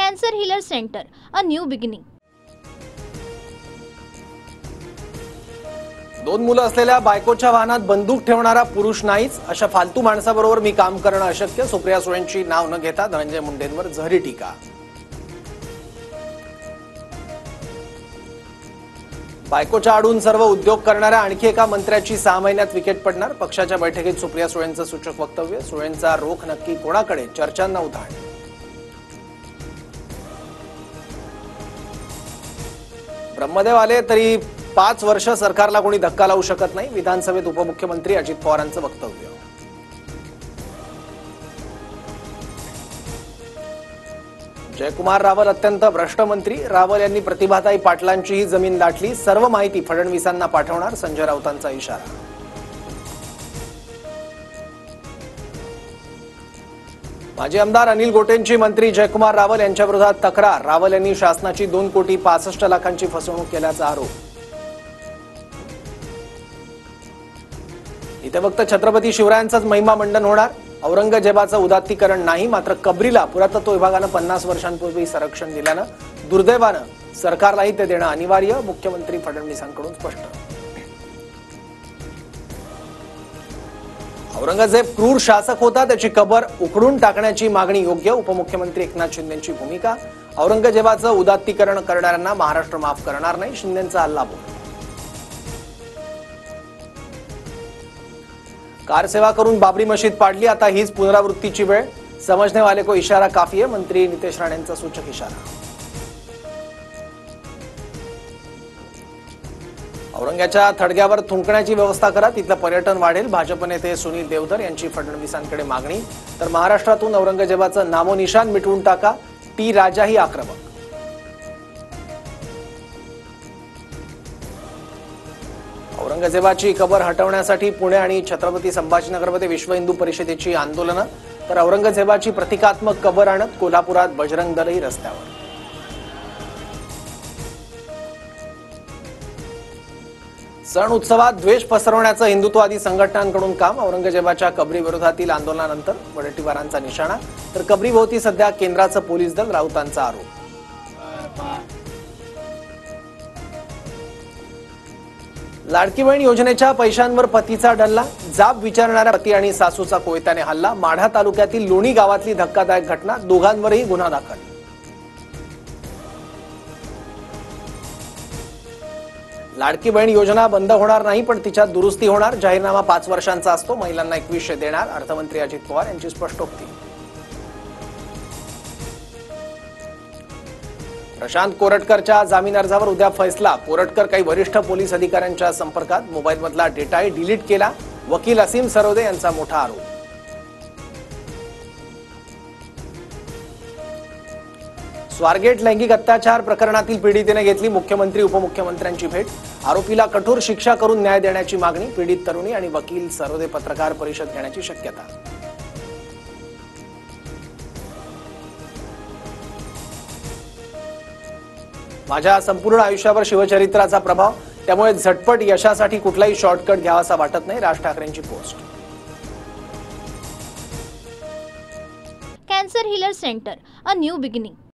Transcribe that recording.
Cancer healer centre, a new beginning. दोन मुलं असलेल्या बायकोच्या वाहनात बंदूक ठेवणारा पुरुष नाहीच, अशा फालतू माणसाबरोबर मी काम करणं अशक्य. सुप्रिया सुळेंची नाव न घेता धनंजय मुंडेंवर जहरी टीका. बायकोच्या आडून सर्व उद्योग करणाऱ्या आणखी एका मंत्र्याची 6 महिन्यात विकेट पडणार. पक्षाच्या बैठकीत सुप्रिया सुळेंचं सूचक वक्तव्य. सुळेंचा रोख नक्की कोणाकडे, चर्चांना उधाण. ब्रह्मदेव आले तरी 5 वर्ष सरकारला कोणी धक्का लावू शकत नाही. विधानसभेत उपमुख्यमंत्री अजित पवारांचं वक्तव्य. जयकुमार रावल अत्यंत भ्रष्ट मंत्री. रावल यांनी प्रतिभाताई पाटलांचीही जमीन लाटली. सर्व माहिती फडणवीसांना पाठवणार, संजय राऊतांचा इशारा. माजी आमदार अनिल गोटेंची मंत्री जयकुमार रावल यांच्या विरोधात तक्रार. रावल यांनी शासनाची 2,65,00,000 फसवणूक केल्याचा आरोप. इथे फक्त छत्रपती शिवरायांचाच महिमा मंडन होणार. औरंगजेबाचं उदात्तीकरण नाही. मात्र कबरीला पुरातत्व विभागानं 50 वर्षांपूर्वी संरक्षण दिल्यानं दुर्दैवानं सरकारलाही ते देणं अनिवार्य. मुख्यमंत्री फडणवीसांकडून स्पष्ट. औरंगजेब क्रूर शासक होता, त्याची कबर उखडून टाकण्याची मागणी योग्य. उपमुख्यमंत्री एकनाथ शिंदेंची भूमिका. औरंगजेबाचं उदात्तीकरण करणाऱ्यांना महाराष्ट्र माफ करणार नाही, शिंदेंचा हल्लाबोल. कार सेवा करून बाबरी मशीद पाडली, आता हीच पुनरावृत्तीची वेळ. समझने वाले को इशारा काफी है, मंत्री नितेश राणेंचा सूचक इशारा. औरंगाच्या थडग्यावर थुंकण्याची व्यवस्था करा, तिथलं पर्यटन वाढेल. भाजप नेते सुनील देवधर यांची फडणवीसांकडे मागणी. तर महाराष्ट्रातून औरंगजेबाचं नामोनिशाण मिटवून टाका, टी राजाही आक्रमक. औरंगजेबाची कबर हटवण्यासाठी पुणे आणि छत्रपती संभाजीनगरमध्ये विश्व हिंदू परिषदेची आंदोलनं. तर औरंगजेबाची प्रतिकात्मक कबर आणत कोल्हापुरात बजरंग दलही रस्त्यावर. सण उत्सवात द्वेष पसरवण्याचं हिंदुत्ववादी संघटनांकडून काम. औरंगजेबाच्या कबरी विरोधातील आंदोलनानंतर वडट्टीवारांचा निशाणा. तर कबरीभोवती सध्या केंद्राचं पोलीस दल, राऊतांचा आरोप. लाडकी बहीण योजनेच्या पैशांवर पतीचा डल्ला. जाब विचारणाऱ्या पती आणि सासूचा कोयत्याने हल्ला. माढा तालुक्यातील लोणी गावातली धक्कादायक घटना. दोघांवरही गुन्हा दाखल. लाडकी बहीण योजना बंद होणार नाही, पण तिच्यात दुरुस्ती होणार. जाहीरनामा 5 वर्षांचा असतो, महिलांना 2100 देणार. अर्थमंत्री अजित पवार यांची स्पष्टोक्ती. प्रशांत कोरटकरच्या जामीन अर्जावर उद्या फैसला. कोरटकर काही वरिष्ठ पोलीस अधिकाऱ्यांच्या संपर्कात. मोबाईलमधला डेटाही डिलीट केला. वकील असीम सरोदे यांचा मोठा आरोप. स्वारगेट लैंगिक अत्याचार प्रकरणातील पीडितेने घेतली मुख्यमंत्री उपमुख्यमंत्र्यांची भेट. आरोपीला कठोर शिक्षा करून न्याय देण्याची मागणी. पीडित तरुणी आणि वकील सरोदे पत्रकार परिषद घेण्याची शक्यता. माझ्या संपूर्ण आयुष्यावर शिवचरित्राचा प्रभाव, त्यामुळे झटपट यशासाठी कुठलाही शॉर्टकट घ्यावासा वाटत नाही. राज ठाकरेंची post. Cancer healer centre, a new beginning.